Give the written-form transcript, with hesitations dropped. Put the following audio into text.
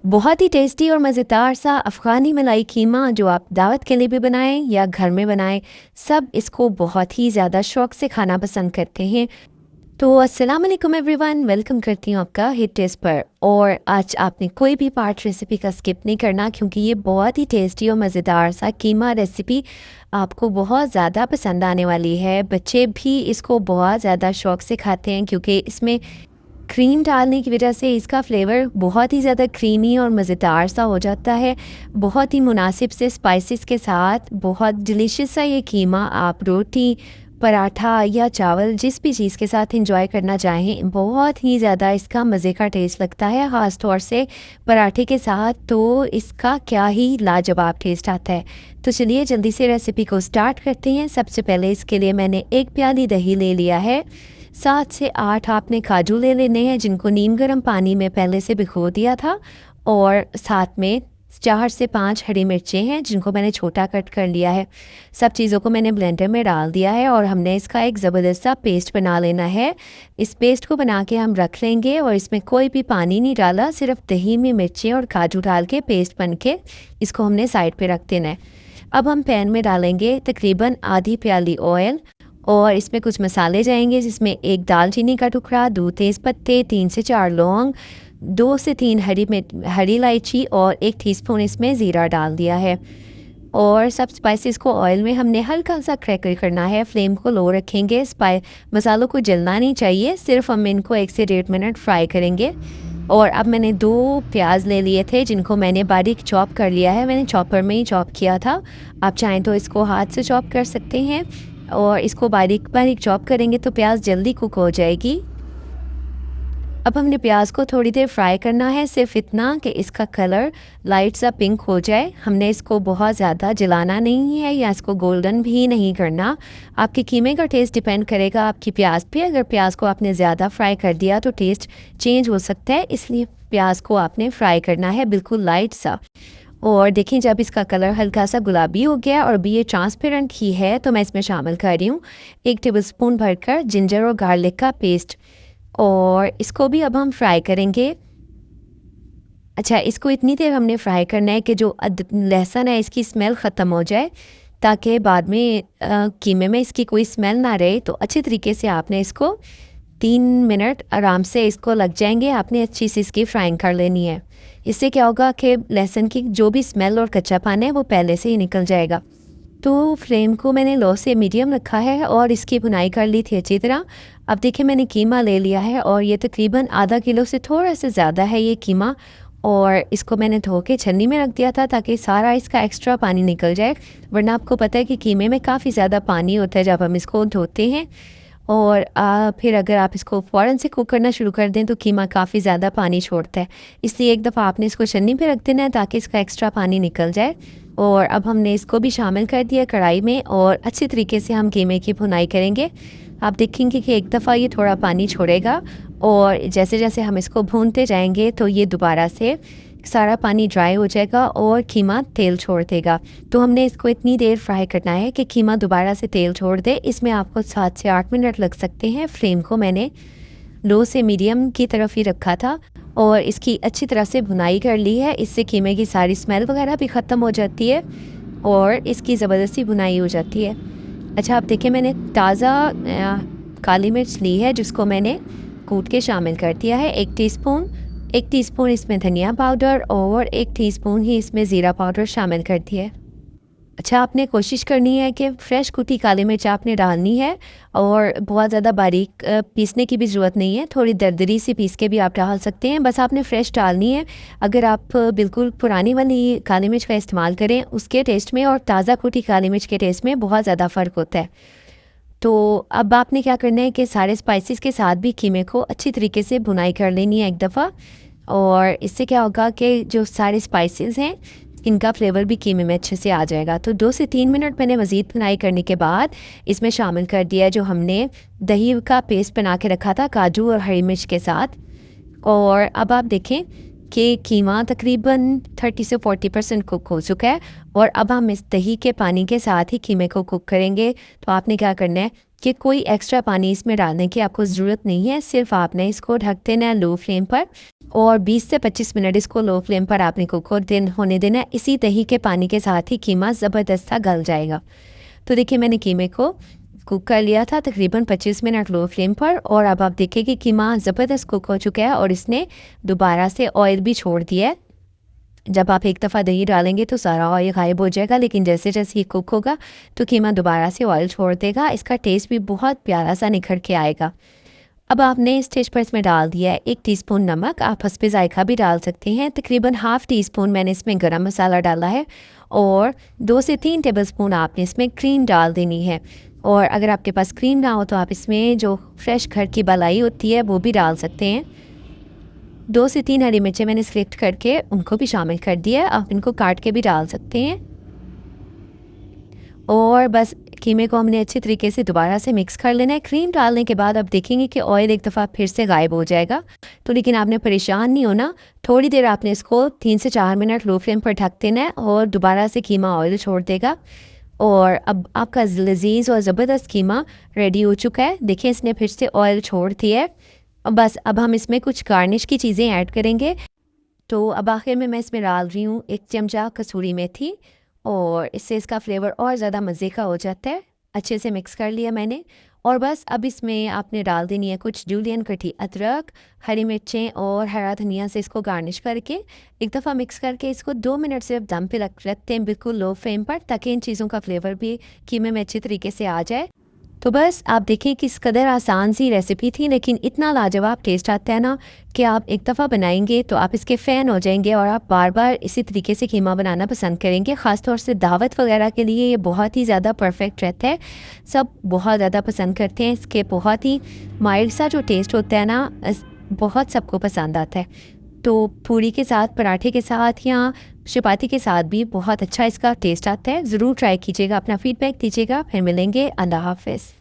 बहुत ही टेस्टी और मज़ेदार सा अफ़गानी मलाई कीमा जो आप दावत के लिए भी बनाएं या घर में बनाएं, सब इसको बहुत ही ज़्यादा शौक़ से खाना पसंद करते हैं। तो अस्सलाम वालेकुम एवरीवन, वेलकम करती हूँ आपका हिट टेस्ट पर। और आज आपने कोई भी पार्ट रेसिपी का स्किप नहीं करना, क्योंकि ये बहुत ही टेस्टी और मज़ेदार सा कीमा रेसिपी आपको बहुत ज़्यादा पसंद आने वाली है। बच्चे भी इसको बहुत ज़्यादा शौक़ से खाते हैं, क्योंकि इसमें क्रीम डालने की वजह से इसका फ्लेवर बहुत ही ज़्यादा क्रीमी और मज़ेदार सा हो जाता है। बहुत ही मुनासिब से स्पाइसेस के साथ बहुत डिलीशियस सा ये कीमा आप रोटी, पराठा या चावल जिस भी चीज़ के साथ एंजॉय करना चाहें, बहुत ही ज़्यादा इसका मज़े का टेस्ट लगता है। ख़ास तौर से पराठे के साथ तो इसका क्या ही लाजवाब टेस्ट आता है। तो चलिए जल्दी से रेसिपी को स्टार्ट करते हैं। सबसे पहले इसके लिए मैंने 1 प्याली दही ले लिया है। 7 से 8 आपने काजू ले लेने हैं, जिनको नीम गर्म पानी में पहले से भिगो दिया था। और साथ में 4 से 5 हरी मिर्चें हैं, जिनको मैंने छोटा कट कर लिया है। सब चीज़ों को मैंने ब्लेंडर में डाल दिया है और हमने इसका एक ज़बरदस्त सा पेस्ट बना लेना है। इस पेस्ट को बना के हम रख लेंगे और इसमें कोई भी पानी नहीं डाला, सिर्फ दही में मिर्चें और काजू डाल के पेस्ट बन के इसको हमने साइड पर रख देना है। अब हम पैन में डालेंगे तकरीबन आधी प्याली ऑयल और इसमें कुछ मसाले जाएंगे, जिसमें 1 दालचीनी का टुकड़ा, 2 तेज़पत्ते, 3 से 4 लौंग, 2 से 3 हरी इलायची और 1 टीस्पून इसमें ज़ीरा डाल दिया है। और सब स्पाइसेस को ऑयल में हमने हल्का सा क्रैकल करना है। फ्लेम को लो रखेंगे। मसालों को जलना नहीं चाहिए, सिर्फ हम इनको 1 से 1.5 मिनट फ्राई करेंगे। और अब मैंने 2 प्याज ले लिए थे, जिनको मैंने बारीक चॉप कर लिया है। मैंने चॉपर में ही चॉप किया था, आप चाहें तो इसको हाथ से चॉप कर सकते हैं। और इसको बारीक बारीक चॉप करेंगे तो प्याज जल्दी कुक हो जाएगी। अब हमने प्याज को थोड़ी देर फ्राई करना है, सिर्फ इतना कि इसका कलर लाइट सा पिंक हो जाए। हमने इसको बहुत ज़्यादा जलाना नहीं है या इसको गोल्डन भी नहीं करना। आपके कीमे का टेस्ट डिपेंड करेगा आपकी प्याज पे। अगर प्याज को आपने ज़्यादा फ्राई कर दिया तो टेस्ट चेंज हो सकता है, इसलिए प्याज को आपने फ्राई करना है बिल्कुल लाइट सा। और देखें, जब इसका कलर हल्का सा गुलाबी हो गया और अभी ये ट्रांसपेरेंट ही है, तो मैं इसमें शामिल कर रही हूँ 1 टेबलस्पून भरकर जिंजर और गार्लिक का पेस्ट। और इसको भी अब हम फ्राई करेंगे। अच्छा, इसको इतनी देर हमने फ्राई करना है कि जो लहसुन है इसकी स्मेल ख़त्म हो जाए, ताकि बाद में कीमे में इसकी कोई स्मेल ना रहे। तो अच्छे तरीके से आपने इसको 3 मिनट आराम से इसको लग जाएंगे। आपने अच्छी सी इसकी फ्राइंग कर लेनी है। इससे क्या होगा कि लहसुन की जो भी स्मेल और कच्चापन है वो पहले से ही निकल जाएगा। तो फ्लेम को मैंने लो से मीडियम रखा है और इसकी भुनाई कर ली थी अच्छी तरह। अब देखिए, मैंने कीमा ले लिया है और ये तकरीबन आधा किलो से थोड़ा सा ज़्यादा है ये कीमा। और इसको मैंने धो के छन्नी में रख दिया था, ताकि सारा इसका एक्स्ट्रा पानी निकल जाए। वरना आपको पता है कि कीमे में काफ़ी ज़्यादा पानी होता है जब हम इसको धोते हैं। और फिर अगर आप इसको फ़ौरन से कुक करना शुरू कर दें तो कीमा काफ़ी ज़्यादा पानी छोड़ता है। इसलिए एक दफ़ा आपने इसको छन्नी पे रख देना है, ताकि इसका एक्स्ट्रा पानी निकल जाए। और अब हमने इसको भी शामिल कर दिया कढ़ाई में और अच्छी तरीके से हम कीमे की भुनाई करेंगे। आप देखेंगे कि एक दफ़ा ये थोड़ा पानी छोड़ेगा और जैसे जैसे हम इसको भूनते जाएंगे तो ये दोबारा से सारा पानी ड्राई हो जाएगा और कीमा तेल छोड़ देगा। तो हमने इसको इतनी देर फ्राई करना है कि कीमा दोबारा से तेल छोड़ दे। इसमें आपको 7 से 8 मिनट लग सकते हैं। फ्लेम को मैंने लो से मीडियम की तरफ ही रखा था और इसकी अच्छी तरह से भुनाई कर ली है। इससे कीमे की सारी स्मेल वगैरह भी ख़त्म हो जाती है और इसकी ज़बरदस्ती भुनाई हो जाती है। अच्छा, आप देखिए, मैंने ताज़ा काली मिर्च ली है, जिसको मैंने कूट के शामिल कर दिया है। 1 टीस्पून इसमें धनिया पाउडर और 1 टीस्पून ही इसमें ज़ीरा पाउडर शामिल कर दिया है। अच्छा, आपने कोशिश करनी है कि फ़्रेश कुटी काली मिर्च आपने डालनी है और बहुत ज़्यादा बारीक पीसने की भी ज़रूरत नहीं है। थोड़ी दरदरी सी पीस के भी आप डाल सकते हैं, बस आपने फ़्रेश डालनी है। अगर आप बिल्कुल पुरानी वाली काली मिर्च का इस्तेमाल करें, उसके टेस्ट में और ताज़ा कुटी काली मिर्च के टेस्ट में बहुत ज़्यादा फ़र्क होता है। तो अब आपने क्या करना है कि सारे स्पाइसेस के साथ भी कीमे को अच्छी तरीके से भुनाई कर लेनी है एक दफ़ा। और इससे क्या होगा कि जो सारे स्पाइसेस हैं इनका फ्लेवर भी कीमे में अच्छे से आ जाएगा। तो 2 से 3 मिनट मैंने मज़ीद भुनाई करने के बाद इसमें शामिल कर दिया जो हमने दही का पेस्ट बना के रखा था काजू और हरी मिर्च के साथ। और अब आप देखें कि कीमा तकरीबन 30 से 40% कुक हो चुका है और अब हम इस दही के पानी के साथ ही कीमे को कुक करेंगे। तो आपने क्या करना है कि कोई एक्स्ट्रा पानी इसमें डालने की आपको ज़रूरत नहीं है, सिर्फ आपने इसको ढक देना है लो फ्लेम पर और 20 से 25 मिनट इसको लो फ्लेम पर आपने कुक होने देना है। इसी दही के पानी के साथ ही कीमा ज़बरदस्त सा गल जाएगा। तो देखिए मैंने कीमे को कुक कर लिया था तकरीबन 25 मिनट लो फ्लेम पर, और अब आप देखिए कि कीमा ज़बरदस्त कुक हो चुका है और इसने दोबारा से ऑयल भी छोड़ दिया है। जब आप एक दफ़ा दही डालेंगे तो सारा ऑयल गायब हो जाएगा, लेकिन जैसे जैसे ये कुक होगा तो कीमा दोबारा से ऑयल छोड़ देगा। इसका टेस्ट भी बहुत प्यारा सा निखर के आएगा। अब आपने इस स्टेज पर इसमें डाल दिया है 1 टीस्पून नमक। आप हस्बे ज़ायक़ा भी डाल सकते हैं। तकरीबन हाफ़ टी स्पून मैंने इसमें गरम मसाला डाला है और 2 से 3 टेबलस्पून आपने इसमें क्रीम डाल देनी है। और अगर आपके पास क्रीम ना हो तो आप इसमें जो फ्रेश घर की मलाई होती है वो भी डाल सकते हैं। 2 से 3 हरी मिर्चें मैंने सिलेक्ट करके उनको भी शामिल कर दिया है। आप इनको काट के भी डाल सकते हैं। और बस कीमे को हमने अच्छे तरीके से दोबारा से मिक्स कर लेना है। क्रीम डालने के बाद आप देखेंगे कि ऑयल एक दफ़ा फिर से गायब हो जाएगा। तो लेकिन आपने परेशान नहीं होना, थोड़ी देर आपने इसको 3 से 4 मिनट लो फ्लेम पर ढक देना है और दोबारा से कीमा ऑयल छोड़ देगा। और अब आपका लजीज़ और ज़बरदस्त कीमा रेडी हो चुका है। देखिए इसने फिर से ऑयल छोड़ दिया है। बस अब हम इसमें कुछ गार्निश की चीज़ें ऐड करेंगे। तो अब आखिर में मैं इसमें डाल रही हूँ 1 चमचा कसूरी मेथी, और इससे इसका फ्लेवर और ज़्यादा मज़े का हो जाता है। अच्छे से मिक्स कर लिया मैंने। और बस अब इसमें आपने डाल देनी है कुछ जूलियन कटी अदरक, हरी मिर्चें और हरा धनिया से इसको गार्निश करके एक दफ़ा मिक्स करके इसको 2 मिनट से अब दम पे रखते हैं बिल्कुल लो फ्लेम पर, ताकि इन चीज़ों का फ्लेवर भी कीमे में अच्छी तरीके से आ जाए। तो बस आप देखें किस कदर आसान सी रेसिपी थी, लेकिन इतना लाजवाब टेस्ट आता है ना कि आप एक दफ़ा बनाएंगे तो आप इसके फ़ैन हो जाएंगे और आप बार बार इसी तरीके से कीमा बनाना पसंद करेंगे। ख़ास तौर से दावत वगैरह के लिए ये बहुत ही ज़्यादा परफेक्ट रहता है। सब बहुत ज़्यादा पसंद करते हैं। इसके बहुत ही माइल्ड सा जो टेस्ट होता है ना, बहुत सबको पसंद आता है। तो पूरी के साथ, पराठे के साथ या चपाती के साथ भी बहुत अच्छा इसका टेस्ट आता है। ज़रूर ट्राई कीजिएगा, अपना फ़ीडबैक दीजिएगा। फिर मिलेंगे। अल्लाह हाफ़िज़।